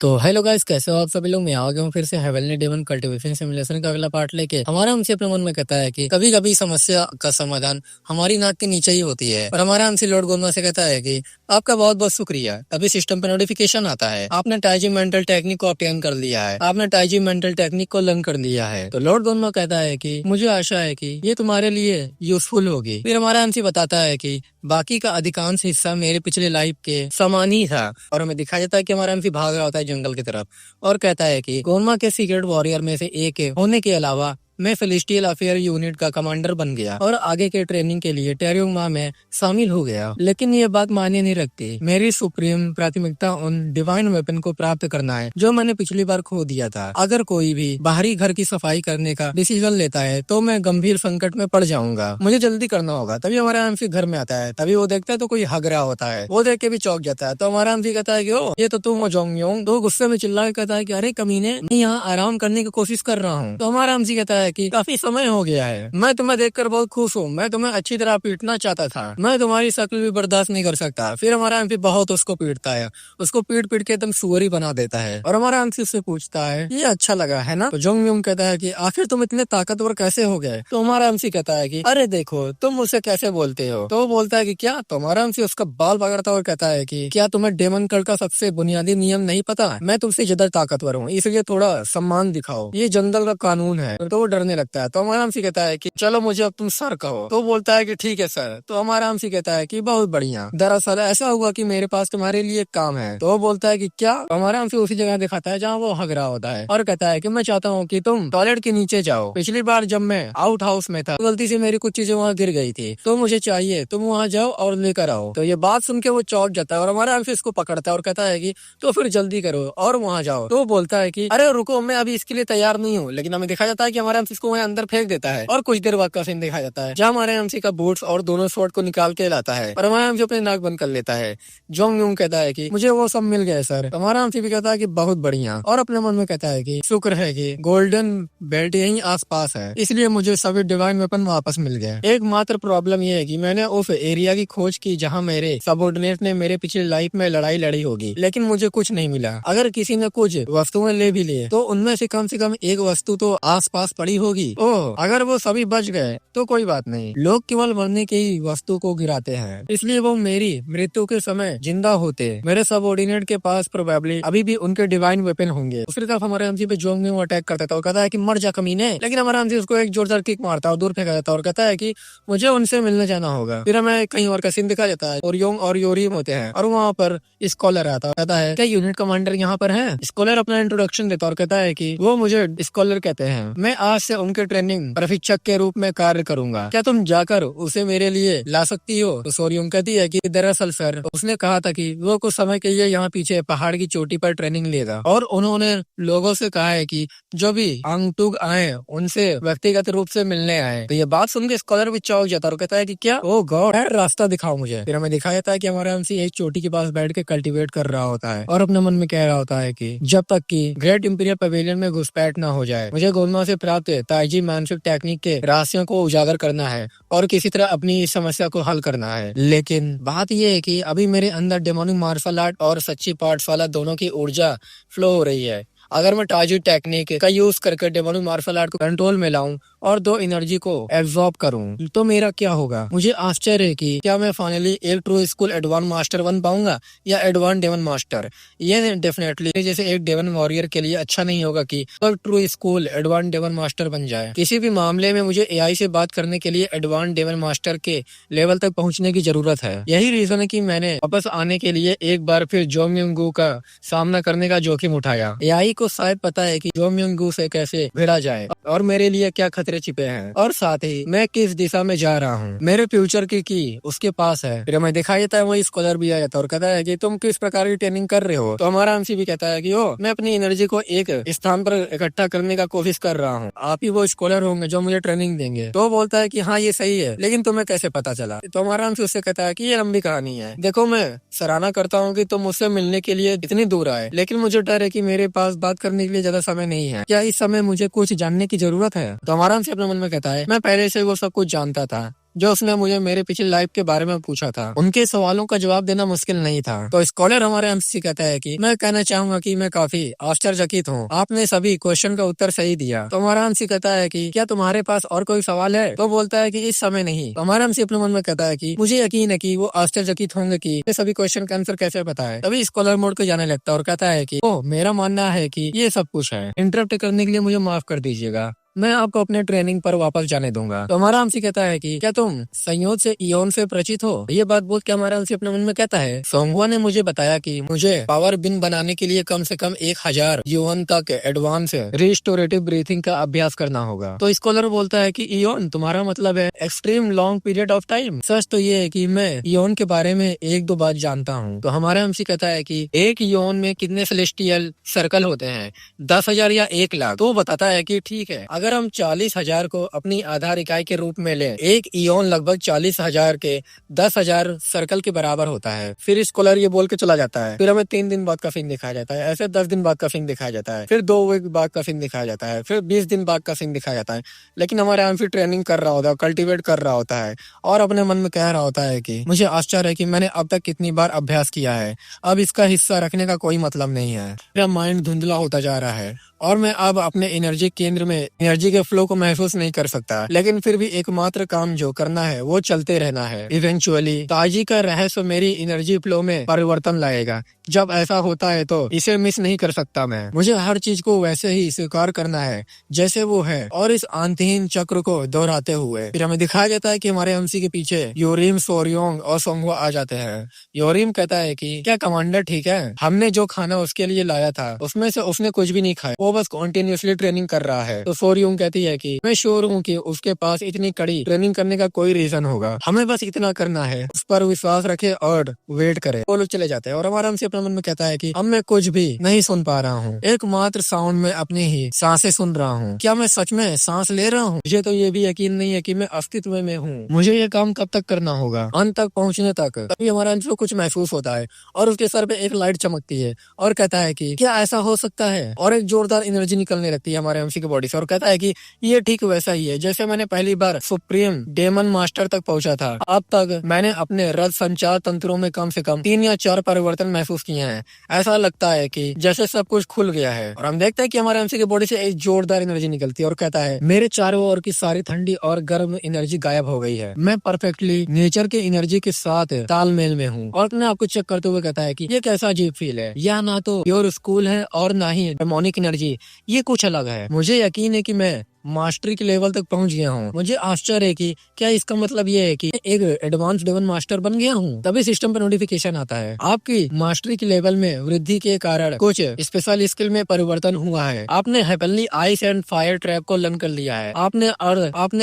तो hello guys, कैसे हो आप सभी लोग। मैं आ गया हूँ फिर से हेवनली डेमन कल्टीवेशन सिमुलेशन का अगला पार्ट लेके। हमारा हमसे अपने मन में कहता है कि कभी कभी समस्या का समाधान हमारी नाक के नीचे ही होती है। और हमारा हमसे लॉर्ड गोनमा से कहता है कि आपका बहुत बहुत शुक्रिया। तभी सिस्टम पे नोटिफिकेशन आता है, आपने टाइजी मेंटल टेक्निक को ऑब्टेन कर लिया है, आपने टाइजी मेंटल टेक्निक को लर्न कर लिया है। तो लॉर्ड गोनमा कहता है कि मुझे आशा है कि ये तुम्हारे लिए यूजफुल होगी। फिर हमारा हमसे बताता है कि बाकी का अधिकांश हिस्सा मेरे पिछले लाइफ के समान ही था। और हमें दिखाया जाता है कि हमारा एमसी भाग रहा होता है जंगल की तरफ और कहता है कि गोरमा के सीक्रेट वॉरियर में से एक होने के अलावा मैं फेलिस्टियल अफेयर यूनिट का कमांडर बन गया और आगे के ट्रेनिंग के लिए टेरियोमा में शामिल हो गया। लेकिन ये बात मायने नहीं रखती। मेरी सुप्रीम प्राथमिकता उन डिवाइन वेपन को प्राप्त करना है जो मैंने पिछली बार खो दिया था। अगर कोई भी बाहरी घर की सफाई करने का डिसीजन लेता है तो मैं गंभीर संकट में पड़ जाऊंगा। मुझे जल्दी करना होगा। तभी हमारा एमसी घर में आता है। तभी वो देखता है तो कोई हग रहा होता है। वो देख के भी चौंक जाता है। तो हमारा एमसी कहता है कि ओ ये तो तुम हो जोंगयोंग। तो गुस्से में चिल्ला के कहता है कि अरे कमीने, मैं यहाँ आराम करने की कोशिश कर रहा हूँ। तो हमारा एमसी कहता है कि काफी समय हो गया है, मैं तुम्हें देखकर बहुत खुश हूँ। मैं तुम्हें अच्छी तरह पीटना चाहता था, मैं तुम्हारी शक्ल भी बर्दाश्त नहीं कर सकता। फिर हमारा एमपी बहुत उसको पीटता है, उसको पीट पीट के एकदम सुअर ही बना देता है। और हमारा एमसी उससे पूछता है ये अच्छा लगा है ना। तो जोंगयोंग कहता है कि आखिर तुम इतने ताकतवर कैसे हो गए। तो हमारा एमसी कहता है कि अरे देखो तुम मुझसे कैसे बोलते हो। तो वो बोलता है कि क्या। तो हमारा एमसी उसका बाल पकड़ता और कहता है कि क्या तुम्हें डेमन कल्ट का सबसे बुनियादी नियम नहीं पता। मैं तुमसे ज्यादा ताकतवर हूँ, इसलिए थोड़ा सम्मान दिखाओ, ये जंगल का कानून है। तो वो डरने लगता है। तो हमारा एमसी कहता है कि चलो मुझे अब तुम सर कहो। तो बोलता है कि ठीक है सर। तो हमारा एमसी कहता है कि बहुत बढ़िया, दरअसल ऐसा हुआ कि मेरे पास तुम्हारे लिए एक काम है। तो वो बोलता है कि क्या। तो हमारा एमसी उसी जगह दिखाता है जहाँ वो हग रहा होता है और कहता है कि मैं चाहता हूँ कि तुम टॉयलेट के नीचे जाओ। पिछली बार जब मैं आउट हाउस में था तो गलती से मेरी कुछ चीजें वहाँ गिर गई थी, तो मुझे चाहिए तुम वहाँ जाओ और लेकर आओ। तो ये बात सुन के वो चौंक जाता है और हमारा एमसी इसको पकड़ता है और कहता है कि तो फिर जल्दी करो और वहाँ जाओ। तो वो बोलता है कि अरे रुको, मैं अभी इसके लिए तैयार नहीं हूँ। लेकिन हमें दिखाया जाता है कि हमारा एमसी इसको वहाँ अंदर फेंक देता है और कुछ देर बाद का सीन दिखाया जाता है जहाँ हमारे एमसी का बूट्स और दोनों शॉट को निकाल के लाता है और हमारा एमसी अपने नाक बंद कर लेता है। जोंगयोंग कहता है कि मुझे वो सब मिल गया सर। हमारा एमसी भी कहता है कि बहुत बढ़िया और अपने मन में कहता है कि शुक्र है कि गोल्डन बेल्ट यहीं आसपास है, इसलिए मुझे सभी डिवाइन वेपन वापस मिल गए। एकमात्र प्रॉब्लम ये है कि मैंने उस एरिया की खोज की जहाँ मेरे सबऑर्डिनेट ने मेरे पिछले लाइफ में लड़ाई लड़ी होगी, लेकिन मुझे कुछ नहीं मिला। अगर किसी ने कुछ वस्तुएं ले भी लिए तो उनमें से कम एक वस्तु तो आसपास पड़ी होगी। ओह, अगर वो सभी बच गए तो कोई बात नहीं। लोग केवल मरने की ही वस्तु को गिराते हैं, इसलिए वो मेरी मृत्यु के समय जिंदा होते। मेरे सबऑर्डिनेट के पास प्रोबेबली अभी भी उनके डिवाइन वेपन होंगे। दूसरी तरफ हमारे एमसी पे जोंगयोंग अटैक करता था और कहता है कि मर जा कमीने। लेकिन हमारा एमसी उसको एक जोरदार किक मारता है और दूर फेंका जाता है और कहता है कि मुझे उनसे मिलने जाना होगा। फिर हमें कहीं और का सीन दिखा जाता है और योंग और योरीम होते हैं और वहाँ पर स्कॉलर आता है, कहता है क्या यूनिट कमांडर यहाँ पर है। स्कॉलर अपना इंट्रोडक्शन देता और कहता है कि वो मुझे स्कॉलर कहते हैं, मैं आज से उनके ट्रेनिंग प्रशिक्षक के रूप में कार्य करूंगा, क्या तुम जाकर उसे मेरे लिए ला सकती हो। तो सोरियोंग कहती है कि दरअसल सर उसने कहा था कि वो कुछ समय के लिए यहाँ पीछे पहाड़ की चोटी पर ट्रेनिंग लेगा और उन्होंने लोगों से कहा है कि जो भी आंगटुग आए उनसे व्यक्तिगत रूप से मिलने आए। तो ये बात सुन के स्कॉलर भी चौंक जाता है और कहता है कि क्या। ओ गॉड, रास्ता दिखाओ मुझे। फिर हमें दिखाया जाता है कि हमारा एमसी एक चोटी के पास बैठ के कल्टीवेट कर रहा होता है और अपने मन में कह रहा होता है कि जब तक कि ग्रेट इंपीरियल पवेलियन में घुसपैठ ना हो जाए मुझे गोनमा से प्राप्त ताइजी मानसिक टेक्निक के रहस्यों को उजागर करना है और किसी तरह अपनी इस समस्या को हल करना है। लेकिन बात यह है कि अभी मेरे अंदर डेमोनिक मार्शल आर्ट और सच्ची पाठशाला दोनों की ऊर्जा फ्लो हो रही है। अगर मैं ताइजी टेक्निक का यूज करके डेमोनिक मार्शल आर्ट को कंट्रोल में लाऊं और दो एनर्जी को एब्जॉर्ब करूं तो मेरा क्या होगा। मुझे आश्चर्य है कि क्या मैं फाइनली एक ट्रू स्कूल एडवांस मास्टर बन पाऊंगा या एडवांस डेमन मास्टर। ये डेफिनेटली जैसे एक डेमन वॉरियर के लिए अच्छा नहीं होगा कि true school advance demon master बन जाए। किसी भी मामले में मुझे एआई से बात करने के लिए एडवांस डेमन मास्टर के लेवल तक पहुंचने की जरूरत है। यही रीजन है कि मैंने वापस आने के लिए एक बार फिर जोंगयोंग का सामना करने का जोखिम उठाया। एआई को शायद पता है कि जोंगयोंग से कैसे भिड़ा जाए और मेरे लिए क्या खतरे छिपे हैं और साथ ही मैं किस दिशा में जा रहा हूँ। मेरे फ्यूचर की उसके पास है। फिर हमें दिखाई देता है वही स्कॉलर भी आ जाता है और कहता है कि तुम किस प्रकार की ट्रेनिंग कर रहे हो। तो हमारा एमसी भी कहता है कि ओ मैं अपनी एनर्जी को एक स्थान पर इकट्ठा करने का कोशिश कर रहा हूँ, आप ही वो स्कॉलर होंगे जो मुझे ट्रेनिंग देंगे। तो बोलता है कि हाँ ये सही है, लेकिन तुम्हें कैसे पता चला। तो हमारा एमसी उससे कहता है कि ये लंबी कहानी है। देखो मैं सराहना करता हूँ कि तुम मुझसे मिलने के लिए इतनी दूर आए, लेकिन मुझे डर है कि मेरे पास बात करने के लिए ज्यादा समय नहीं है। क्या इस समय मुझे कुछ जानने की जरूरत है। तो हमारा एमसी अपने मन में कहता है मैं पहले से वो सब कुछ जानता था, जो उसने मुझे मेरे पिछली लाइफ के बारे में पूछा था। उनके सवालों का जवाब देना मुश्किल नहीं था। तो स्कॉलर हमारे एमसी कहता है कि मैं कहना चाहूंगा कि मैं काफी आश्चर्यचकित हूँ, आपने सभी क्वेश्चन का उत्तर सही दिया। तो हमारा एमसी कहता है कि क्या तुम्हारे पास और कोई सवाल है? तो बोलता है कि इस समय नहीं। तो हमारा एमसी अपने मन में कहता है कि मुझे यकीन है कि वो आश्चर्यचकित होंगे कि ये सभी क्वेश्चन का आंसर कैसे पता है। तभी स्कॉलर मोड को जाने लगता है और कहता है कि ओ, मेरा मानना है कि ये सब कुछ है। इंटरप्ट करने के लिए मुझे माफ कर दीजिएगा, मैं आपको अपने ट्रेनिंग पर वापस जाने दूंगा। तो हमारा हमसे कहता है कि क्या तुम संयोग से इयोन से परिचित हो? ये बात बोल के हमारा हमसे अपने मन में कहता है, सोंगवा ने मुझे बताया कि मुझे पावर बिन बनाने के लिए कम से कम 1000 युवन तक एडवांस रिस्टोरेटिव ब्रीथिंग का अभ्यास करना होगा। तो स्कॉलर बोलता है कि इयोन तुम्हारा मतलब है extreme long period of time? सच तो ये है कि मैं इयोन के बारे में 1-2 बात जानता हूँ। तो हमारा हमसे कहता है कि एक इयोन में कितने सेलेस्टियल सर्कल होते हैं, 10,000 या 1,00,000? तो बताता है कि ठीक है, अगर हम 40,000 को अपनी आधार इकाई के रूप में लें, एक इयोन लगभग 40,000 के 10,000 सर्कल के बराबर होता है। फिर स्कॉलर ये बोल के चला जाता है। फिर हमें 3 दिन बाद का सीन दिखाया जाता है, ऐसे 10 दिन बाद का सीन दिखाया जाता है, फिर 2 वीक बाद का सीन दिखाया जाता है, फिर 20 दिन बाद का सीन दिखाया जाता है। लेकिन हमारे यहाँ फिर ट्रेनिंग कर रहा होता है, कल्टिवेट कर रहा होता है और अपने मन में कह रहा होता है कि मुझे आश्चर्य है कि मैंने अब तक कितनी बार अभ्यास किया है, अब इसका हिस्सा रखने का कोई मतलब नहीं है। मेरा माइंड धुंधला होता जा रहा है और मैं अब अपने एनर्जी केंद्र में एनर्जी के फ्लो को महसूस नहीं कर सकता। लेकिन फिर भी एकमात्र काम जो करना है वो चलते रहना है। इवेंचुअली ताजी का रहस्य मेरी एनर्जी फ्लो में परिवर्तन लाएगा। जब ऐसा होता है तो इसे मिस नहीं कर सकता मैं। मुझे हर चीज को वैसे ही स्वीकार करना है जैसे वो है और इस अंतहीन चक्र को दोहराते हुए। फिर हमें दिखाया जाता है कि हमारे एमसी के पीछे योरिम, सोरियोंग और सोंगवा आ जाते हैं। योरिम कहता है कि क्या कमांडर ठीक है? हमने जो खाना उसके लिए लाया था उसमें से उसने कुछ भी नहीं खाया, वो बस कॉन्टिन्यूसली ट्रेनिंग कर रहा है। तो सोरियोंग कहती है कि मैं श्योर हूँ कि उसके पास इतनी कड़ी ट्रेनिंग करने का कोई रीजन होगा, हमें बस इतना करना है, उस पर विश्वास रखे और वेट करे। वो लोग चले जाते हैं और हमारा हमसे अपने मन में कहता है कि अब मैं कुछ भी नहीं सुन पा रहा हूँ, एकमात्र साउंड में अपनी ही सांसें सुन रहा हूँ। क्या मैं सच में सांस ले रहा हूँ? मुझे तो ये भी यकीन नहीं है कि मैं अस्तित्व में हूँ। मुझे ये काम कब तक करना होगा? अंत तक पहुँचने तक। तभी हमारा अंश को कुछ महसूस होता है और उसके सर पे एक लाइट चमकती है और कहता है कि क्या ऐसा हो सकता है? और एक जोरदार एनर्जी निकलने लगती है हमारे एमसी की बॉडी से और कहता है कि ये ठीक वैसा ही है जैसे मैंने पहली बार सुप्रीम डेमन मास्टर तक पहुंचा था। अब तक मैंने अपने रथ संचार तंत्रों में कम से कम 3 या 4 परिवर्तन महसूस किए हैं। ऐसा लगता है कि जैसे सब कुछ खुल गया है। और हम देखते हैं कि हमारे एमसी की बॉडी से एक जोरदार एनर्जी निकलती है और कहता है मेरे चारों ओर की सारी ठंडी और गर्म एनर्जी गायब हो गई है। मैं परफेक्टली नेचर के एनर्जी के साथ तालमेल में हूँ। और अपने आपको चेक करते हुए कहता है कि ये कैसा अजीब फील है, यह ना तो प्योर स्कूल है और ना ही डेमोनिक एनर्जी, ये कुछ अलग है। मुझे यकीन है कि मैं मास्टरी के लेवल तक पहुंच गया हूँ। मुझे आश्चर्य है कि क्या इसका मतलब ये है कि एक एडवांस डेमन मास्टर बन गया हूँ। तभी सिस्टम पर नोटिफिकेशन आता है, आपकी मास्टरी के लेवल में वृद्धि के कारण कुछ स्पेशल स्किल में परिवर्तन हुआ है। आपने heavenly ice and fire trap को लर्न कर लिया है। आपने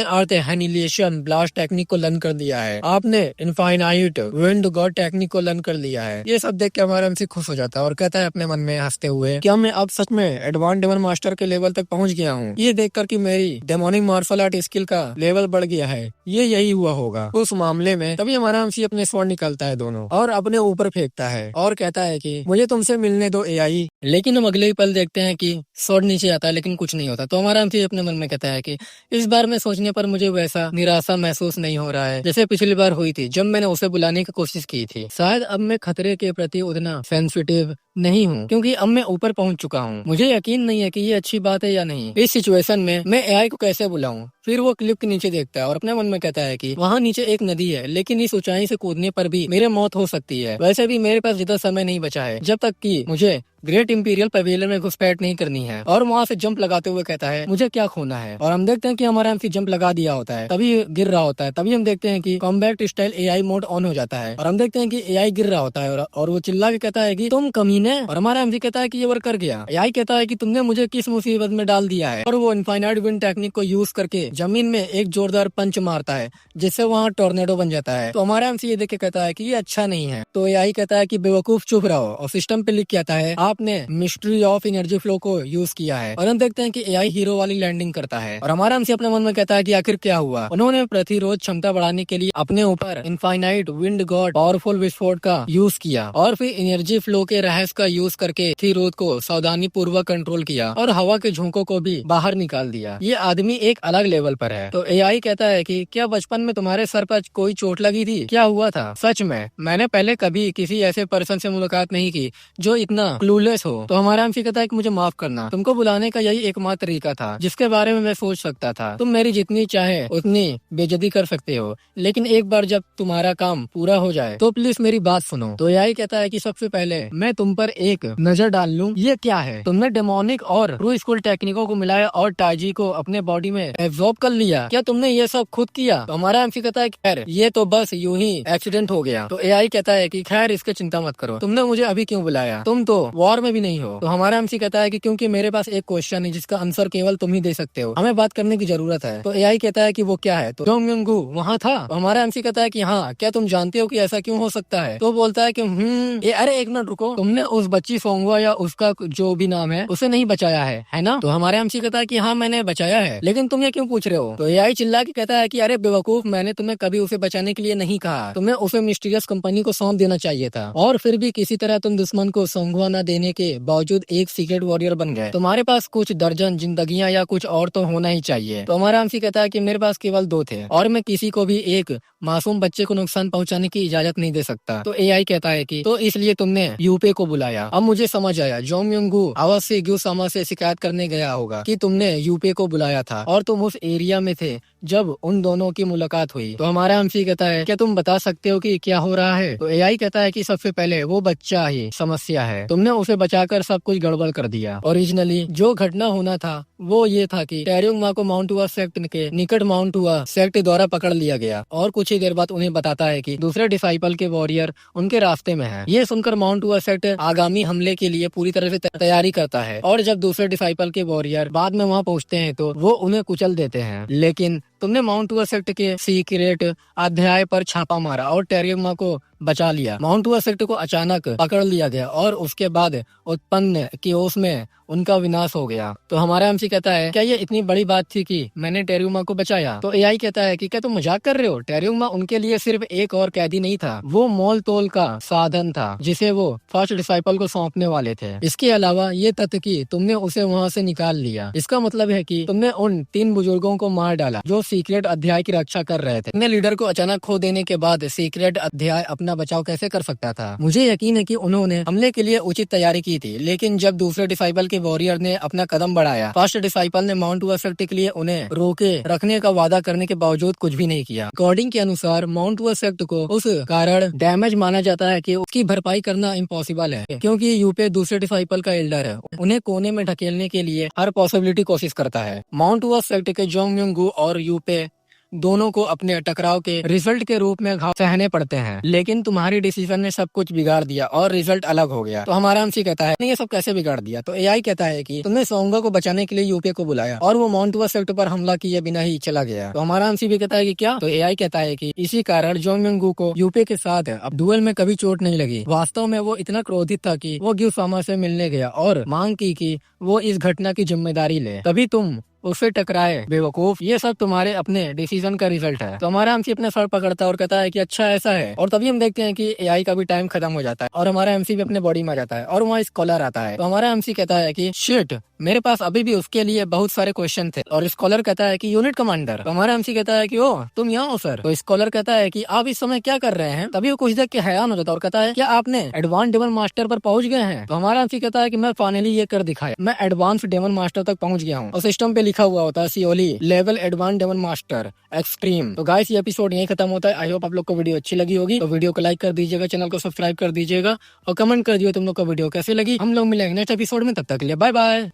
अर्थ एनिहिलेशन ब्लास्ट टेक्निक को लर्न कर लिया है। आपने इनफाइनाइट विंड गॉड टेक्निक को लर्न कर लिया है। ये सब देख के हमारा एमसी खुश हो जाता है और कहता है अपने मन में हंसते हुए, क्या मैं अब सच में एडवांस डेमन मास्टर के लेवल तक पहुंच गया हूँ? ये देखकर कि मेरी डेमोनिक मार्शल आर्ट स्किल का लेवल बढ़ गया है, ये यही हुआ होगा उस मामले में। तभी हमारा एमसी अपने स्वॉर्ड निकलता है दोनों और अपने ऊपर फेंकता है और कहता है कि मुझे तुमसे मिलने दो एआई। लेकिन हम अगले ही पल देखते हैं कि स्वॉर्ड नीचे आता है लेकिन कुछ नहीं होता। तो हमारा एमसी अपने मन में कहता है कि इस बार में सोचने पर मुझे वैसा निराशा महसूस नहीं हो रहा है जैसे पिछली बार हुई थी जब मैंने उसे बुलाने की कोशिश की थी। शायद अब मैं खतरे के प्रति उतना सेंसिटिव नहीं हूँ क्योंकि अब मैं ऊपर पहुंच चुका हूँ। मुझे यकीन नहीं है कि ये अच्छी बात है या नहीं। इस सिचुएशन में मैं एआई को कैसे बुलाऊं? फिर वो क्लिफ के नीचे देखता है और अपने मन में कहता है कि वहाँ नीचे एक नदी है लेकिन इस ऊंचाई से कूदने पर भी मेरे मौत हो सकती है। वैसे भी मेरे पास ज्यादा समय नहीं बचा है जब तक कि मुझे ग्रेट इंपीरियल पवेलियन में घुसपैठ नहीं करनी है। और वहाँ से जंप लगाते हुए कहता है मुझे क्या खोना है। और हम देखते हैं कि हमारा एमसी जंप लगा दिया होता है, तभी गिर रहा होता है। तभी हम देखते हैं कि combat style AI mode on हो जाता है और हम देखते हैं कि एआई गिर रहा होता है और वो चिल्ला के कहता है कि तुम कमीने। और हमारा एमसी कहता है कि ये वर्क कर गया। एआई कहता है कि तुमने मुझे किस मुसीबत में डाल दिया है। और वो इनफाइनाइट विंड टेक्निक को यूज करके जमीन में एक जोरदार पंच मारता है जिससे वहाँ टोर्नेडो बन जाता है। तो हमारा एमसी ये देख के कहता है कि ये अच्छा नहीं है। तो एआई कहता है कि बेवकूफ चुप रहो और सिस्टम पे लिख के आता है आप अपने मिस्ट्री ऑफ एनर्जी फ्लो को यूज किया है और हम देखते हैं कि एआई हीरो वाली लैंडिंग करता है और हमारा एमसी अपने मन में कहता है कि आखिर क्या हुआ। उन्होंने प्रतिरोध क्षमता बढ़ाने के लिए अपने ऊपर इनफाइनाइट विंड गॉड पावरफुल विस्फोट का यूज किया और फिर एनर्जी फ्लो के रहस्य का यूज करके प्रतिरोध को सावधानी पूर्वक कंट्रोल किया और हवा के झोंकों को भी बाहर निकाल दिया। ये आदमी एक अलग लेवल पर है। तो एआई कहता है कि क्या बचपन में तुम्हारे सर पर कोई चोट लगी थी? क्या हुआ था? सच में मैंने पहले कभी किसी ऐसे पर्सन से मुलाकात नहीं की जो इतना क्लूलेस हो। तो हमारा एमसी कहता है कि मुझे माफ करना, तुमको बुलाने का यही एकमात्र तरीका था जिसके बारे में मैं सोच सकता था। तुम मेरी जितनी चाहे उतनी बेइज्जती कर सकते हो, लेकिन एक बार जब तुम्हारा काम पूरा हो जाए तो प्लीज मेरी बात सुनो। तो एआई कहता है कि सबसे पहले मैं तुम पर एक नजर डाल लूं। ये क्या है? तुमने डेमोनिक और ट्रू स्कूल टेक्निकों को मिलाया और ताइजी को अपने बॉडी में एब्जॉर्ब कर लिया। क्या तुमने ये सब खुद किया? तो हमारा एमसी कहता है खैर ये तो बस यूं ही एक्सीडेंट हो गया। तो एआई कहता है कि खैर इसके चिंता मत करो, तुमने मुझे अभी क्यों बुलाया? तुम तो वॉर में भी नहीं हो। तो हमारा एमसी कहता है कि क्योंकि मेरे पास एक क्वेश्चन है जिसका आंसर केवल तुम ही दे सकते हो, हमें बात करने की जरूरत है। तो एआई कहता है कि वो क्या है? तो जोंग युंग गू वहाँ था। तो हमारा एमसी कहता है कि हाँ, क्या तुम जानते हो कि ऐसा क्यों हो सकता है? तो बोलता है कि अरे एक मिनट रुको, तुमने उस बच्ची सोंगवा या उसका जो भी नाम है उसे नहीं बचाया है ना? तो हमारे एमसी कहता है कि हाँ मैंने बचाया है, लेकिन तुम ये क्यों पूछ रहे हो? तो एआई चिल्ला के कहता है कि अरे बेवकूफ, मैंने तुम्हें कभी उसे बचाने के लिए नहीं कहा, तुम्हें उसे मिस्टीरियस कंपनी को सौंप देना चाहिए था और फिर भी किसी तरह तुम दुश्मन को सोंगवा न देने के बावजूद एक सीक्रेट वॉरियर बन गए। तुम्हारे पास कुछ दर्जन जिंदगियां या कुछ और तो होना ही चाहिए। तो हमारा एमसी कहता है कि मेरे पास केवल 2 थे और मैं किसी को भी एक मासूम बच्चे को नुकसान पहुंचाने की इजाजत नहीं दे सकता। तो एआई कहता है कि तो इसलिए तुमने यूपे को बुलाया। अब मुझे समझ आया, जोंग युंग गू आवाज से ग्यू सामा से शिकायत करने गया होगा कि तुमने यूपे को बुलाया था और तुम उस एरिया में थे जब उन दोनों की मुलाकात हुई। तो हमारा एमसी कहता है क्या तुम बता सकते हो कि क्या हो रहा है? तो एआई कहता है कि सबसे पहले वो बच्चा ही समस्या है, तुमने उसे बचाकर सब कुछ गड़बड़ कर दिया। ओरिजिनली जो घटना होना था वो ये था कि टैरियोंग मा को माउंट हुआ सेक्ट के निकट माउंट हुआ सेक्ट द्वारा पकड़ लिया गया और कुछ ही देर बाद उन्हें बताता है कि दूसरे डिसाइपल के वॉरियर उनके रास्ते में है। ये सुनकर माउंट हुआ सेक्ट आगामी हमले के लिए पूरी तरह से तैयारी करता है और जब दूसरे डिसाइपल के वॉरियर बाद में वहाँ पहुँचते हैं तो वो उन्हें कुचल देते हैं। लेकिन तुमने माउंट हुआ सेक्ट के सीक्रेट अध्याय पर छापा मारा और टैरियोंग मा को बचा लिया। माउंट हुआ सेक्ट को अचानक पकड़ लिया गया और उसके बाद उत्पन्न किओस में उनका विनाश हो गया। तो हमारा एमसी कहता है क्या ये इतनी बड़ी बात थी कि मैंने टैरियोंग मा को बचाया? तो एआई कहता है कि क्या तुम मजाक कर रहे हो? टैरियोंग मा उनके लिए सिर्फ एक और कैदी नहीं था, वो मोल तोल का साधन था जिसे वो फर्स्ट डिसाइपल को सौंपने वाले थे। इसके अलावा ये तथ्य कि तुमने उसे वहाँ से निकाल लिया, इसका मतलब है कि तुमने उन 3 बुजुर्गों को मार डाला जो सीक्रेट अध्याय की रक्षा कर रहे थे। अपने लीडर को अचानक खो देने के बाद सीक्रेट अध्याय अपना बचाव कैसे कर सकता था? मुझे यकीन है कि उन्होंने हमले के लिए उचित तैयारी की थी, लेकिन जब दूसरे डिसाइपल के वॉरियर ने अपना कदम बढ़ाया, फर्स्ट डिसाइपल ने माउंट हुआ सेक्ट के लिए उन्हें रोके रखने का वादा करने के बावजूद कुछ भी नहीं किया। अकॉर्डिंग के अनुसार माउंट हुआ सेक्ट को उस कारण डैमेज माना जाता है कि उसकी भरपाई करना इम्पॉसिबल है, क्योंकि यूपे दूसरे डिसाइपल का एल्डर है। उन्हें कोने में ढकेलने के लिए हर पॉसिबिलिटी कोशिश करता है। माउंट हुआ सेक्ट के जोंग युंग गू और यूपे दोनों को अपने टकराव के रिजल्ट के रूप में घाव सहने पड़ते हैं, लेकिन तुम्हारी डिसीजन ने सब कुछ बिगाड़ दिया और रिजल्ट अलग हो गया। तो हमारा एमसी कहता है ये सब कैसे बिगाड़ दिया? तो एआई कहता है कि तुमने सोंगा को बचाने के लिए यूपे को बुलाया और वो माउंट हुआ सेक्ट पर हमला किए बिना ही चला गया। तो हमारा एमसी भी कहता है कि क्या? तो एआई कहता है कि इसी कारण जोंग युंग गू को यूपे के साथ अब डुएल में कभी चोट नहीं लगी। वास्तव में वो इतना क्रोधित था कि वो ग्यू सामा से मिलने गया और मांग की कि वो इस घटना की जिम्मेदारी ले, तभी तुम उससे टकराए बेवकूफ। ये सब तुम्हारे अपने डिसीजन का रिजल्ट है। तो हमारा एमसी अपने सर पकड़ता है और कहता है कि अच्छा ऐसा है। और तभी हम देखते हैं कि एआई का भी टाइम खत्म हो जाता है और हमारा एमसी भी अपने बॉडी में आ जाता है और वहाँ स्कॉलर आता है। तो हमारा एमसी कहता है कि शिट, मेरे पास अभी भी उसके लिए बहुत सारे क्वेश्चन थे। और स्कॉलर कहता है कि यूनिट कमांडर। तो हमारा एमसी कहता है कि ओ तुम यहाँ हो सर। तो स्कॉलर कहता है कि आप इस समय क्या कर रहे हैं? तभी वो कुछ देख के हैरान हो जाता है और कहता है क्या आपने एडवांस डेमन मास्टर पर पहुंच गए हैं? तो हमारा एमसी कहता है कि मैं फाइनली ये कर दिखाया, मैं एडवांस डेमन मास्टर तक पहुंच गया हूँ। और सिस्टम पे लिखा हुआ होता है सीओली level advance demon master extreme. तो गाइस ये एपिसोड यहीं खत्म होता है। आई होप आप लोग को वीडियो अच्छी लगी होगी। तो वीडियो को लाइक कर दीजिएगा, चैनल को सब्सक्राइब कर दीजिएगा और कमेंट कर दिए तुम लोग को वीडियो कैसे लगी। हम लोग मिलेंगे नेक्स्ट एपिसोड में, तब तक के लिए बाय बाय।